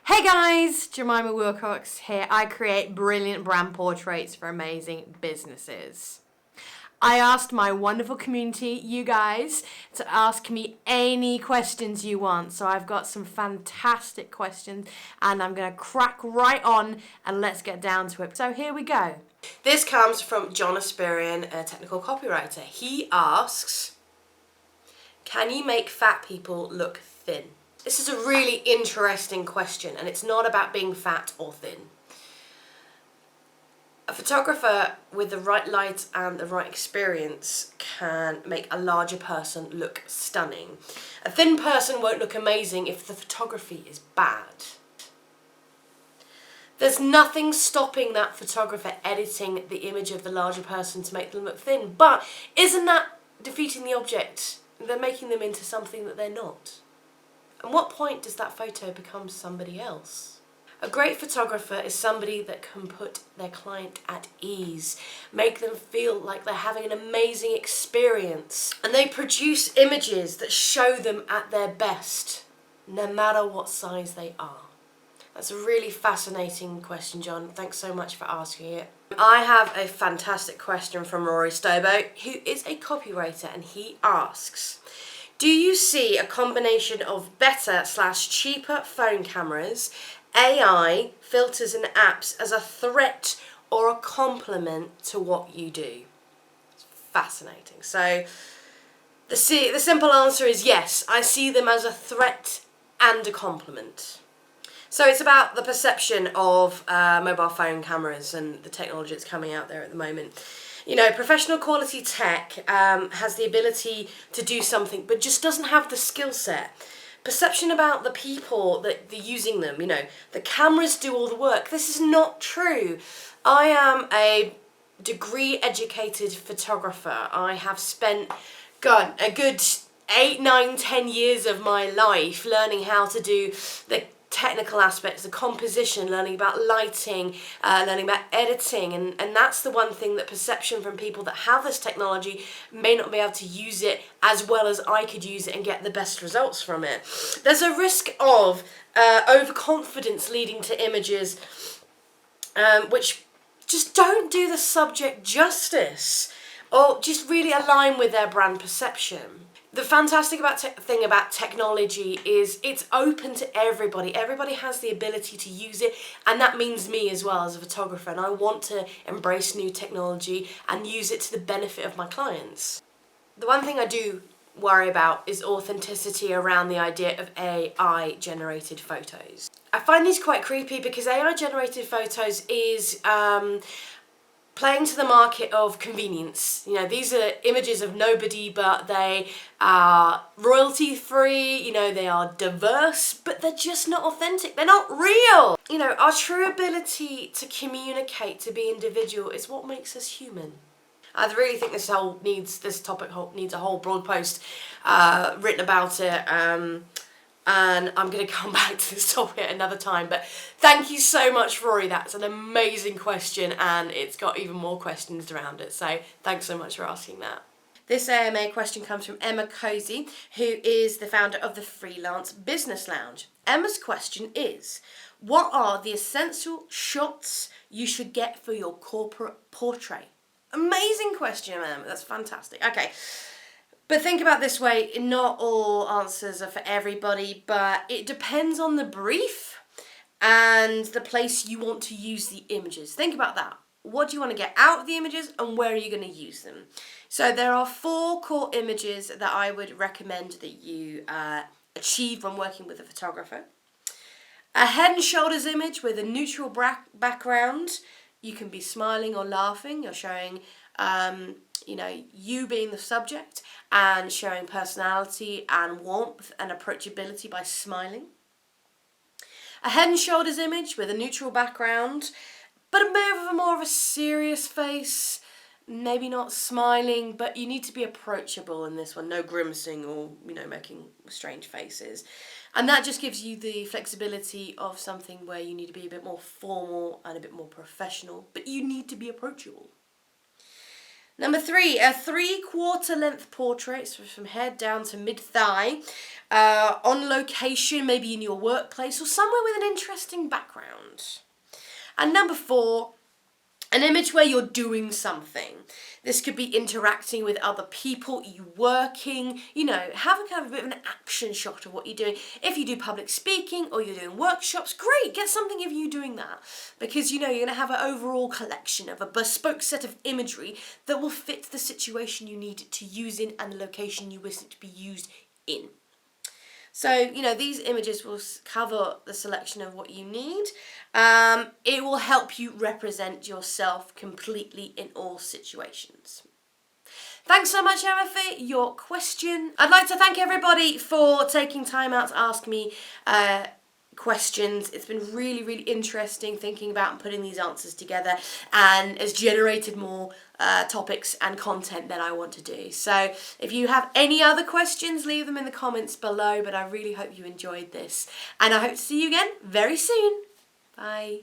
Hey guys, Jemima Wilcox here. I create brilliant brand portraits for amazing businesses. I asked my wonderful community, you guys, to ask me any questions you want. So I've got some fantastic questions and I'm going to crack right on and let's get down to it. So here we go. This comes from John Asperian, a technical copywriter. He asks, can you make fat people look thin? This is a really interesting question, and it's not about being fat or thin. A photographer with the right light and the right experience can make a larger person look stunning. A thin person won't look amazing if the photography is bad. There's nothing stopping that photographer editing the image of the larger person to make them look thin, but isn't that defeating the object? They're making them into something that they're not. At what point does that photo become somebody else? A great photographer is somebody that can put their client at ease, make them feel like they're having an amazing experience, and they produce images that show them at their best, no matter what size they are. That's a really fascinating question, John. Thanks so much for asking it. I have a fantastic question from Rory Stobo, who is a copywriter, and he asks, do you see a combination of better/cheaper phone cameras, AI, filters and apps as a threat or a complement to what you do? It's fascinating. So the simple answer is yes, I see them as a threat and a complement. So it's about the perception of mobile phone cameras and the technology that's coming out there at the moment. You know, professional quality tech has the ability to do something, but just doesn't have the skill set. Perception about the people that they're using them, you know, the cameras do all the work. This is not true. I am a degree educated photographer. I have spent, a good 8, 9, 10 years of my life learning how to do the technical aspects, the composition, learning about lighting, learning about editing, and that's the one thing that perception from people that have this technology may not be able to use it as well as I could use it and get the best results from it. There's a risk of overconfidence leading to images which just don't do the subject justice or just really align with their brand perception. The fantastic thing about technology is it's open to everybody. Everybody has the ability to use it, and that means me as well as a photographer, and I want to embrace new technology and use it to the benefit of my clients. The one thing I do worry about is authenticity around the idea of AI-generated photos. I find these quite creepy because AI-generated photos is playing to the market of convenience. You know, these are images of nobody, but they are royalty-free, you know, they are diverse, but they're just not authentic. They're not real. You know, our true ability to communicate, to be individual, is what makes us human. I really think this topic needs a whole blog post written about it. And I'm going to come back to this topic at another time. But thank you so much, Rory. That's an amazing question, and it's got even more questions around it. So thanks so much for asking that. This AMA question comes from Emma Cozy, who is the founder of the Freelance Business Lounge. Emma's question is, what are the essential shots you should get for your corporate portrait? Amazing question, Emma. That's fantastic. Okay. But think about it this way, not all answers are for everybody, but it depends on the brief and the place you want to use the images. Think about that. What do you want to get out of the images and where are you going to use them? So there are 4 core images that I would recommend that you achieve when working with a photographer. A head and shoulders image with a neutral background. You can be smiling or laughing. You're showing you being the subject and showing personality and warmth and approachability by smiling. A head and shoulders image with a neutral background, but a bit of more of a serious face, maybe not smiling, but you need to be approachable in this one, no grimacing or, making strange faces. And that just gives you the flexibility of something where you need to be a bit more formal and a bit more professional, but you need to be approachable. Number 3, a 3/4 length portrait, so from head down to mid-thigh, on location, maybe in your workplace or somewhere with an interesting background. And number 4, an image where you're doing something. This could be interacting with other people, you working, have a kind of a bit of an action shot of what you're doing. If you do public speaking or you're doing workshops, great, get something of you doing that. Because, you're going to have an overall collection of a bespoke set of imagery that will fit the situation you need it to use in and the location you wish it to be used in. So, these images will cover the selection of what you need. It will help you represent yourself completely in all situations. Thanks so much, Emma, for your question. I'd like to thank everybody for taking time out to ask me questions. It's been really, really interesting thinking about and putting these answers together, and has generated more topics and content that I want to do. So if you have any other questions, leave them in the comments below, but I really hope you enjoyed this, and I hope to see you again very soon. Bye.